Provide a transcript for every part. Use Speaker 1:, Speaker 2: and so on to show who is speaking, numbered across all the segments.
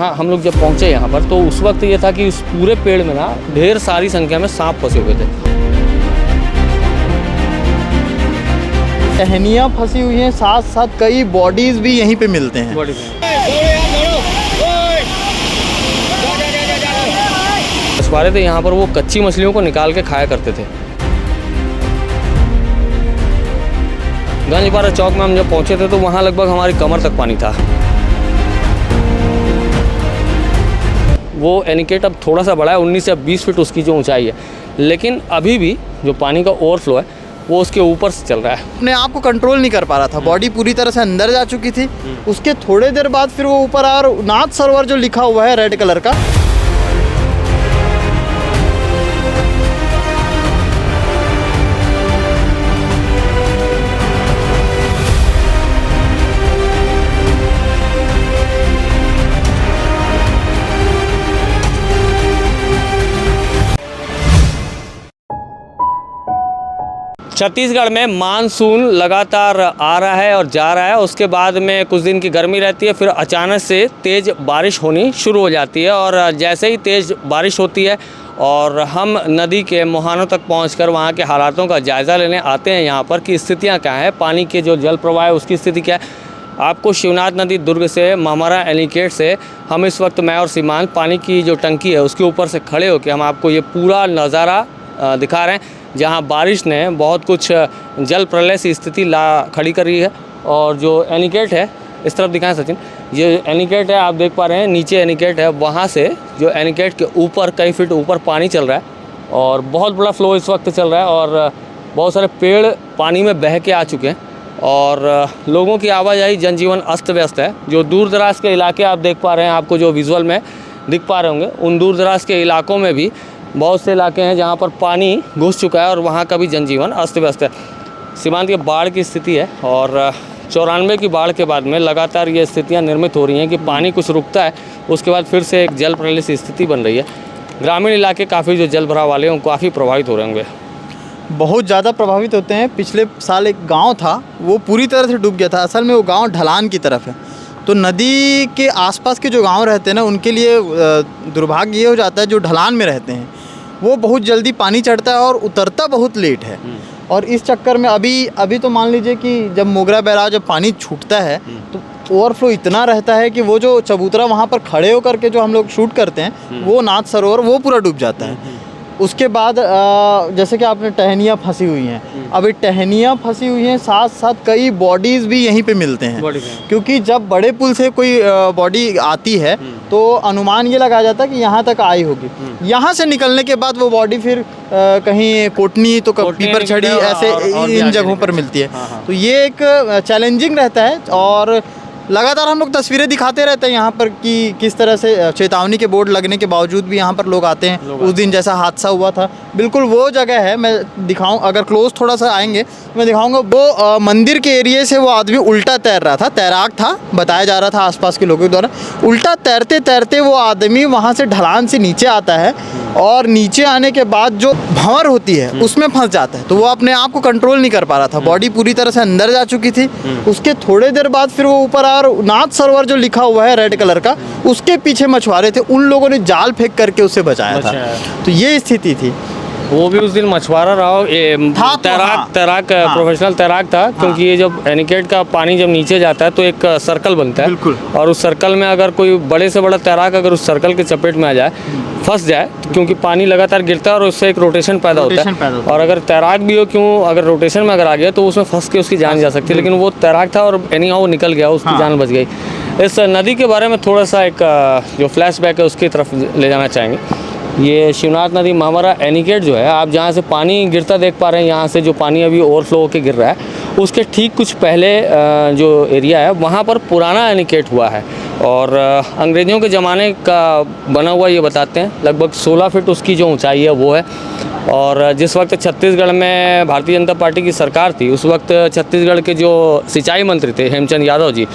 Speaker 1: हाँ, हम लोग जब पहुँचे यहाँ पर तो उस वक्त ये था कि उस पूरे पेड़ में ना ढेर सारी संख्या में सांप फंसे हुए थे।
Speaker 2: टहनियाँ फंसी हुई हैं, साथ साथ कई बॉडीज भी यहीं पे मिलते हैं।
Speaker 1: मछुआरे थे यहाँ पर, वो कच्ची मछलियों को निकाल के खाया करते थे। गंजपारा चौक में हम जब पहुँचे थे तो वहाँ लगभग हमारी कमर तक पानी था। वो एनीकेट अब थोड़ा सा बड़ा है, 19 से 20 फीट उसकी जो ऊंचाई है, लेकिन अभी भी जो पानी का ओवरफ्लो है वो उसके ऊपर से चल रहा है।
Speaker 2: अपने आप को कंट्रोल नहीं कर पा रहा था, बॉडी पूरी तरह से अंदर जा चुकी थी। उसके थोड़े देर बाद फिर वो ऊपर आ, और नाथ सरोवर जो लिखा हुआ है रेड कलर का,
Speaker 1: छत्तीसगढ़ में मानसून लगातार आ रहा है और जा रहा है। उसके बाद में कुछ दिन की गर्मी रहती है, फिर अचानक से तेज़ बारिश होनी शुरू हो जाती है। और जैसे ही तेज़ बारिश होती है और हम नदी के मुहानों तक पहुंचकर वहां के हालातों का जायज़ा लेने आते हैं यहाँ पर कि स्थितियाँ क्या हैं, पानी के जो जल प्रवाह है उसकी स्थिति क्या है। आपको शिवनाथ नदी दुर्ग से महमरा एनीकेट से हम इस वक्त, मैं और सीमांत, पानी की जो टंकी है उसके ऊपर से खड़े होकर हम आपको ये पूरा नज़ारा दिखा रहे हैं, जहां बारिश ने बहुत कुछ जल प्रलय सी स्थिति ला खड़ी करी है। और जो एनीकेट है, इस तरफ दिखाएं सचिन, ये एनीकेट है, आप देख पा रहे हैं नीचे एनीकेट है, वहां से जो एनीकेट के ऊपर कई फीट ऊपर पानी चल रहा है और बहुत बड़ा फ्लो इस वक्त चल रहा है और बहुत सारे पेड़ पानी में बह के आ चुके हैं और लोगों की आवाजाही, जनजीवन अस्त व्यस्त है। जो दूर दराज के इलाके आप देख पा रहे हैं, आपको जो विजुअल में दिख पा रहे होंगे, उन दूर दराज के इलाकों में भी बहुत से इलाके हैं जहाँ पर पानी घुस चुका है और वहाँ का भी जनजीवन अस्त व्यस्त है। सीमांत ये बाढ़ की स्थिति है और 94 की बाढ़ के बाद में लगातार ये स्थितियाँ निर्मित हो रही हैं कि पानी कुछ रुकता है, उसके बाद फिर से एक जल प्रलय सी स्थिति बन रही है। ग्रामीण इलाके काफ़ी जो जल भराव वाले हैं काफ़ी प्रभावित हो रहे होंगे।
Speaker 2: बहुत ज़्यादा प्रभावित होते हैं। पिछले साल एक गांव था, वो पूरी तरह से डूब गया था। असल में वो गांव ढलान की तरफ है, तो नदी के आसपास के जो गांव रहते हैं ना, उनके लिए दुर्भाग्य ये हो जाता है, जो ढलान में रहते हैं वो बहुत जल्दी पानी चढ़ता है और उतरता बहुत लेट है। और इस चक्कर में अभी तो मान लीजिए कि जब मोगरा बैराज जब पानी छूटता है तो ओवरफ्लो इतना रहता है कि वो जो चबूतरा वहाँ पर खड़े होकर के जो हम लोग शूट करते हैं, वो नाथ सरोवर वो पूरा डूब जाता है। उसके बाद जैसे कि आपने टहनियाँ फंसी हुई हैं, अभी टहनियाँ फंसी हुई हैं, साथ साथ कई बॉडीज़ भी यहीं पे मिलते हैं। क्योंकि जब बड़े पुल से कोई बॉडी आती है तो अनुमान ये लगाया जाता है कि यहाँ तक आई होगी। यहाँ से निकलने के बाद वो बॉडी फिर कहीं कोटनी तो पीपर छड़ी ऐसे इन जगहों पर मिलती है। तो ये एक चैलेंजिंग रहता है और लगातार हम लोग तस्वीरें दिखाते रहते हैं यहाँ पर कि किस तरह से चेतावनी के बोर्ड लगने के बावजूद भी यहाँ पर लोग आते हैं। उस दिन जैसा हादसा हुआ था, बिल्कुल वो जगह है। मैं दिखाऊं, अगर क्लोज थोड़ा सा आएंगे तो मैं दिखाऊंगा। वो मंदिर के एरिए से वो आदमी उल्टा तैर रहा था, तैराक था बताया जा रहा था आसपास के लोगों द्वारा। उल्टा तैरते तैरते वो आदमी वहाँ से ढलान से नीचे आता है और नीचे आने के बाद जो भंवर होती है उसमें फंस जाता है। तो वो अपने आप को कंट्रोल नहीं कर पा रहा था, बॉडी पूरी तरह से अंदर जा चुकी थी। उसके थोड़े देर बाद फिर वो ऊपर आ, और नाथ सरोवर जो लिखा हुआ है रेड कलर का, उसके पीछे मछुआरे थे, उन लोगों ने जाल फेंक करके उसे बचाया था। तो ये स्थिति थी।
Speaker 1: वो भी उस दिन मछुआरा रहा, तैराक प्रोफेशनल तैराक था। क्योंकि ये जब एनीकेट का पानी जब नीचे जाता है तो एक सर्कल बनता है और उस सर्कल में अगर कोई बड़े से बड़ा तैराक अगर उस सर्कल के चपेट में आ जाए, फंस जाए, तो क्योंकि पानी लगातार गिरता है और उससे एक रोटेशन पैदा होता है। और अगर तैराक भी हो, अगर रोटेशन में अगर आ गया तो उसमें फंस के उसकी जान जा सकती है। लेकिन वो तैराक था और एनी हाउ वो निकल गया, उसकी जान बच गई। इस नदी के बारे में थोड़ा सा एक जो फ्लैशबैक है उसकी तरफ ले जाना चाहेंगे। ये शिवनाथ नदी महमरा एनीकेट जो है, आप जहाँ से पानी गिरता देख पा रहे हैं, यहाँ से जो पानी अभी ओवरफ्लो होकर गिर रहा है, उसके ठीक कुछ पहले जो एरिया है वहाँ पर पुराना एनीकेट हुआ है और अंग्रेज़ों के ज़माने का बना हुआ ये बताते हैं। लगभग 16 फीट उसकी जो ऊंचाई है वो है। और जिस वक्त छत्तीसगढ़ में भारतीय जनता पार्टी की सरकार थी, उस वक्त छत्तीसगढ़ के जो सिंचाई मंत्री थे हेमचंद यादव जी,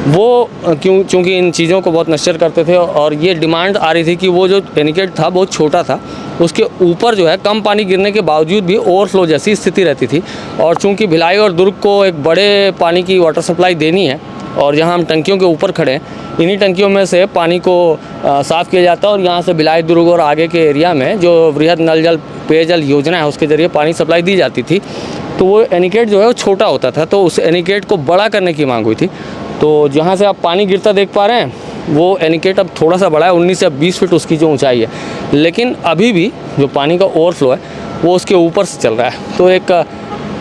Speaker 1: वो चूँकि इन चीज़ों को बहुत नश्वर करते थे और ये डिमांड आ रही थी कि वो जो एनीकेट था बहुत छोटा था, उसके ऊपर जो है कम पानी गिरने के बावजूद भी ओवरफ्लो जैसी स्थिति रहती थी। और चूँकि भिलाई और दुर्ग को एक बड़े पानी की वाटर सप्लाई देनी है और जहाँ हम टंकियों के ऊपर खड़े हैं, इन्हीं टंकियों में से पानी को साफ़ किया जाता है और यहाँ से भिलाई दुर्ग और आगे के एरिया में जो वृहद नल जल पेयजल योजना है उसके ज़रिए पानी सप्लाई दी जाती थी। तो वो एनीकेट जो है वो छोटा होता था, तो उस एनीकेट को बड़ा करने की मांग हुई थी। तो जहाँ से आप पानी गिरता देख पा रहे हैं वो एनीकेट अब थोड़ा सा बड़ा है, 19 से 20 फीट उसकी जो ऊंचाई है, लेकिन अभी भी जो पानी का ओवरफ्लो है वो उसके ऊपर से चल रहा है। तो एक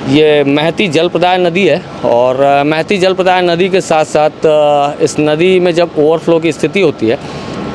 Speaker 1: ये महती जल प्रदाय नदी है और महती जल प्रदाय नदी के साथ साथ इस नदी में जब ओवरफ्लो की स्थिति होती है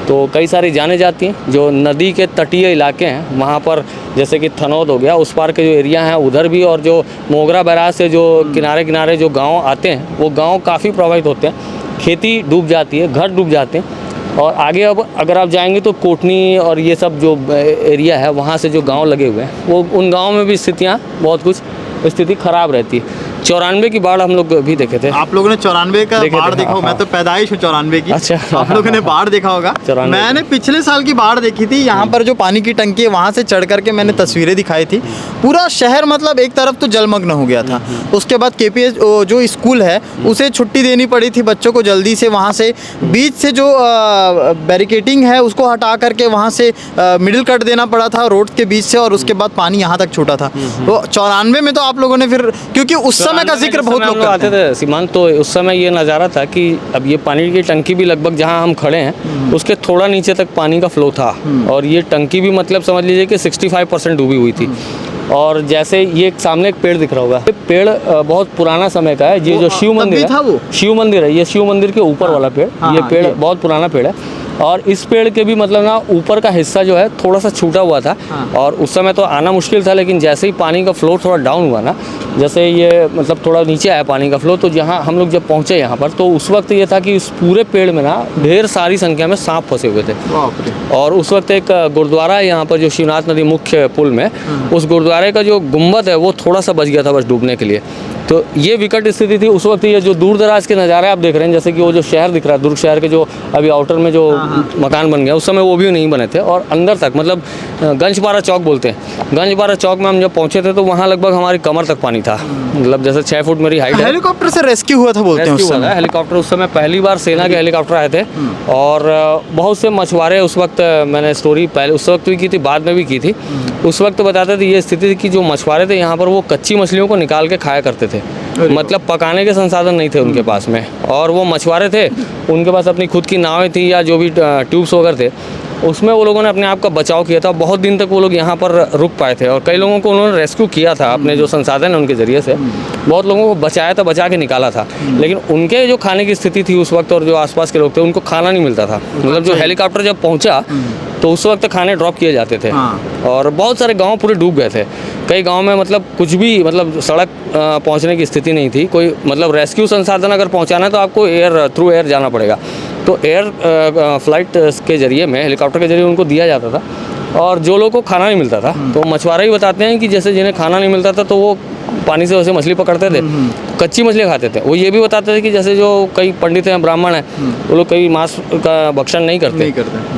Speaker 1: तो कई सारी जाने जाती हैं। जो नदी के तटीय इलाके हैं वहाँ पर जैसे कि थनौद हो गया, उस पार के जो एरिया हैं उधर भी, और जो मोगरा बैराज से जो किनारे किनारे जो गांव आते हैं वो गांव काफ़ी प्रभावित होते हैं। खेती डूब जाती है, घर डूब जाते हैं। और आगे अब अगर आप जाएंगे तो कोटनी और ये सब जो एरिया है वहाँ से जो गाँव लगे हुए हैं वो उन गाँव में भी स्थितियाँ बहुत कुछ स्थिति ख़राब रहती है। 94 की बाढ़ हम लोग भी देखे थे।
Speaker 2: आप लोगों ने 94 का बाढ़ देखा हो? मैं तो पैदाइश हूँ 94 की।
Speaker 1: अच्छा।
Speaker 2: आप लोगों ने बाढ़ देखा होगा। मैंने पिछले साल की बाढ़ देखी थी। यहाँ पर जो पानी की टंकी है वहाँ से चढ़ करके मैंने तस्वीरें दिखाई थी। पूरा शहर मतलब एक तरफ तो जलमग्न हो गया था। उसके बाद KPS जो स्कूल है उसे छुट्टी देनी पड़ी थी बच्चों को जल्दी से। वहाँ से बीच से जो बैरिकेटिंग है उसको हटा करके वहाँ से मिडिल कट देना पड़ा था रोड के बीच से, और उसके बाद पानी यहाँ तक छूटा था। तो 94 में तो आप लोगों ने फिर, क्योंकि उस समय का जिक्र बहुत लोग
Speaker 1: आते थे सीमांत, तो उस समय ये नज़ारा था कि अब ये पानी की टंकी भी लगभग जहाँ हम खड़े हैं उसके थोड़ा नीचे तक पानी का फ्लो था, और ये टंकी भी मतलब समझ लीजिए कि 65% डूबी हुई थी। और जैसे ये सामने एक पेड़ दिख रहा होगा, ये पेड़ बहुत पुराना समय का है। ये जो शिव मंदिर है, शिव मंदिर है, ये शिव मंदिर के ऊपर वाला पेड़, ये पेड़ बहुत पुराना पेड़ है। और इस पेड़ के भी मतलब ना ऊपर का हिस्सा जो है थोड़ा सा छूटा हुआ था। और उस समय तो आना मुश्किल था, लेकिन जैसे ही पानी का फ्लो थोड़ा डाउन हुआ ना, जैसे ये मतलब थोड़ा नीचे आया पानी का फ्लो, तो जहाँ हम लोग जब पहुँचे यहाँ पर तो उस वक्त ये था कि इस पूरे पेड़ में ना ढेर सारी संख्या में सांप फंसे हुए थे। और उस वक्त एक गुरुद्वारा है यहाँ पर जो शिवनाथ नदी मुख्य पुल में, उस गुरुद्वारे का जो गुम्बद है वो थोड़ा सा बच गया था बस डूबने के लिए। तो ये विकट स्थिति थी उस वक्त। ये जो दूर दराज के नज़ारे आप देख रहे हैं, जैसे कि वो जो शहर दिख रहा है दुर्ग शहर के, जो अभी आउटर में जो मकान बन गया, उस समय वो भी नहीं बने थे। और अंदर तक मतलब गंजपारा चौक बोलते हैं, गंजपारा चौक में हम जब पहुंचे थे तो वहाँ लगभग हमारी कमर तक पानी था। मतलब जैसे 6 फुट मेरी हाइट है।
Speaker 2: हेलीकॉप्टर से रेस्क्यू हुआ था बोलते हैं उस समय।
Speaker 1: हेलीकॉप्टर उस समय पहली बार सेना के हेलीकॉप्टर आए थे, और बहुत से मछुआरे उस वक्त, मैंने स्टोरी पहले उस वक्त भी की थी, बाद में भी की थी। उस वक्त बताते थे ये स्थिति थी कि जो मछुआरे थे यहाँ पर वो कच्ची मछलियों को निकाल के खाया करते थे। मतलब पकाने के संसाधन नहीं थे उनके पास में, और वो मछुआरे थे, उनके पास अपनी खुद की नावें थी या जो भी ट्यूब्स वगैरह थे, उसमें वो लोगों ने अपने आप का बचाव किया था। बहुत दिन तक वो लोग यहाँ पर रुक पाए थे, और कई लोगों को उन्होंने रेस्क्यू किया था अपने जो संसाधन है उनके ज़रिए से। बहुत लोगों को बचाया था, बचा के निकाला था, लेकिन उनके जो खाने की स्थिति थी उस वक्त और जो आसपास के लोग थे उनको खाना नहीं मिलता था। मतलब जो हेलीकॉप्टर जब पहुँचा तो उस वक्त खाने ड्रॉप किए जाते थे। और बहुत सारे गांव पूरे डूब गए थे। कई गांव में मतलब कुछ भी, मतलब सड़क पहुंचने की स्थिति नहीं थी। कोई मतलब रेस्क्यू संसाधन अगर पहुंचाना है तो आपको थ्रू एयर जाना पड़ेगा। तो एयर फ्लाइट के ज़रिए में, हेलीकॉप्टर के ज़रिए उनको दिया जाता था। और जो लोगों को खाना नहीं मिलता था, तो मछुआरे ही बताते हैं कि जैसे जिन्हें खाना नहीं मिलता था तो वो पानी से वैसे मछली पकड़ते थे, कच्ची मछली खाते थे। वो ये भी बताते थे कि जैसे जो कई पंडित हैं, ब्राह्मण हैं, वो लोग कई मांस का भक्षण नहीं करते।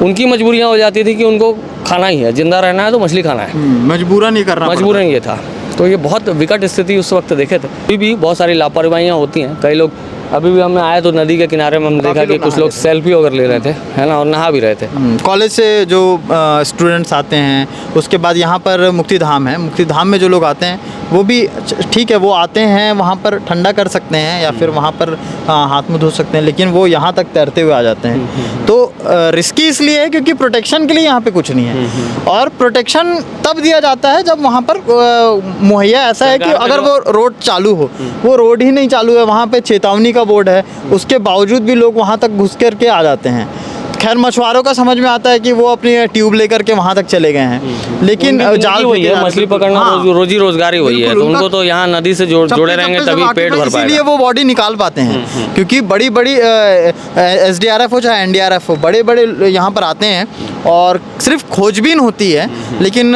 Speaker 1: उनकी मजबूरियाँ हो जाती थी कि उनको खाना ही है, जिंदा रहना है तो मछली खाना है,
Speaker 2: मजबूरन नहीं करना,
Speaker 1: मजबूरन ये था। तो ये बहुत विकट स्थिति उस वक्त देखे थे। अभी भी बहुत सारी लापरवाहियाँ होती हैं। कई लोग, अभी भी हमने आए तो नदी के किनारे में हम देखा कि कुछ लोग सेल्फी वगैरह ले रहे थे, है ना, और नहा भी रहे थे।
Speaker 2: कॉलेज से जो स्टूडेंट्स आते हैं, उसके बाद यहाँ पर मुक्तिधाम है, मुक्तिधाम में जो लोग आते हैं वो भी ठीक है, वो आते हैं वहाँ पर ठंडा कर सकते हैं या फिर वहाँ पर हाथ मुँह धो सकते हैं, लेकिन वो यहाँ तक तैरते हुए आ जाते हैं। तो रिस्की इसलिए है क्योंकि प्रोटेक्शन के लिए यहाँ पे कुछ नहीं है, और प्रोटेक्शन तब दिया जाता है जब वहाँ पर मुहैया ऐसा है कि अगर वो रोड चालू हो, वो रोड ही नहीं चालू है, वहाँ पे चेतावनी का बोर्ड है, उसके बावजूद भी लोग वहाँ तक घुस करके आ जाते हैं। खैर मछुआरों का समझ में आता है कि वो अपनी ट्यूब लेकर के वहाँ तक चले गए हैं, लेकिन जाल
Speaker 1: वही है, मछली पकड़ना रोजी रोजगारी वही है, तो उनको तो यहाँ नदी से जुड़े रहेंगे तभी पेट भर पाएगा।
Speaker 2: इसीलिए वो बॉडी निकाल पाते हैं, क्योंकि बड़ी बड़ी SDRF हो चाहे NDRF हो, बड़े बड़े यहाँ पर आते हैं और सिर्फ खोजबीन होती है, लेकिन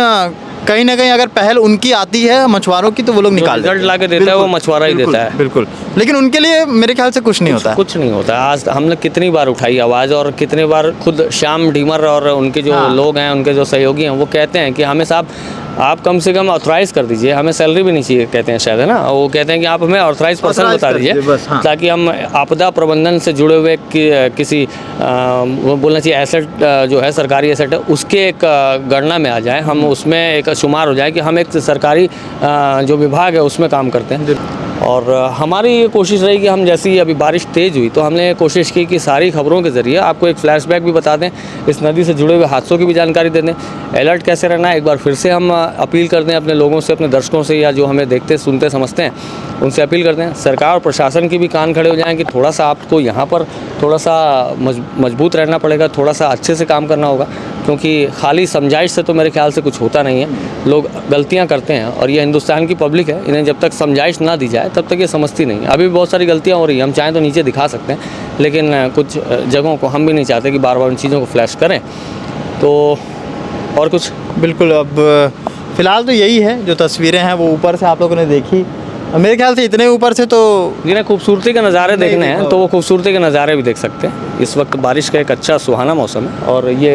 Speaker 2: कहीं ना कहीं अगर पहल उनकी आती है मछुआरों की तो वो लोग निकाल
Speaker 1: रिजल्ट ला के देता है वो मछुआरा ही देता है।
Speaker 2: बिल्कुल, लेकिन उनके लिए मेरे ख्याल से कुछ नहीं होता है।
Speaker 1: कुछ नहीं होता। आज हमने कितनी बार उठाई आवाज़, और कितनी बार खुद श्याम ढीमर और उनके जो लोग हैं, उनके जो सहयोगी हैं, वो कहते हैं कि हमें साहब आप कम से कम ऑथराइज़ कर दीजिए, हमें सैलरी भी नहीं चाहिए कहते हैं शायद, है ना, वो कहते हैं कि आप हमें ऑथराइज़ पर्सन
Speaker 2: Authorize
Speaker 1: बता
Speaker 2: कर
Speaker 1: दीजिए
Speaker 2: दीजिए बस, हाँ।
Speaker 1: ताकि हम आपदा प्रबंधन से जुड़े हुए किसी वो बोलना चाहिए एसेट जो है सरकारी एसेट है उसके एक गणना में आ जाए, हम उसमें एक शुमार हो जाए कि हम एक सरकारी जो विभाग है उसमें काम करते हैं। और हमारी ये कोशिश रही कि हम जैसे ही अभी बारिश तेज़ हुई तो हमने कोशिश की कि सारी खबरों के ज़रिए आपको एक फ्लैशबैक भी बता दें, इस नदी से जुड़े हुए हादसों की भी जानकारी दे दें, अलर्ट कैसे रहना है एक बार फिर से हम अपील कर दें अपने लोगों से, अपने दर्शकों से या जो हमें देखते सुनते समझते हैं उनसे अपील करते हैं। सरकार और प्रशासन की भी कान खड़े हो जाएं कि थोड़ा सा आपको यहाँ पर थोड़ा सा मजबूत रहना पड़ेगा, थोड़ा सा अच्छे से काम करना होगा, क्योंकि खाली समझाइश से तो मेरे ख्याल से कुछ होता नहीं है। लोग गलतियाँ करते हैं और ये हिंदुस्तान की पब्लिक है, इन्हें जब तक समझाइश ना दी जाए तब तक ये समझती नहीं। अभी भी बहुत सारी गलतियाँ हो रही हैं, हम चाहें तो नीचे दिखा सकते हैं, लेकिन कुछ जगहों को हम भी नहीं चाहते कि बार बार उन चीज़ों को फ्लैश करें। तो और कुछ
Speaker 2: बिल्कुल, अब फिलहाल तो यही है, जो तस्वीरें हैं वो ऊपर से आप लोगों ने देखी, मेरे ख्याल से इतने ऊपर से तो
Speaker 1: जिन्हें खूबसूरती के नज़ारे
Speaker 2: नहीं
Speaker 1: देखने हैं
Speaker 2: देखा
Speaker 1: तो वो खूबसूरती के नज़ारे भी देख सकते हैं। इस वक्त बारिश का एक अच्छा सुहाना मौसम है और ये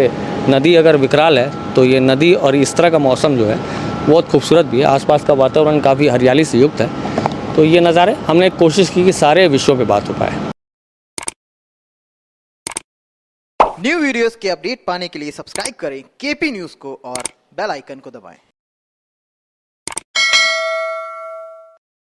Speaker 1: नदी अगर विकराल है तो ये नदी और इस तरह का मौसम जो है बहुत खूबसूरत भी है, आसपास का वातावरण काफ़ी हरियाली से युक्त है। तो ये नज़ारे हमने कोशिश की कि सारे विषयों पे बात हो पाए।
Speaker 3: न्यू वीडियोस के अपडेट पाने के लिए सब्सक्राइब करें केपी न्यूज़ को और बेल आइकन को दबाएं।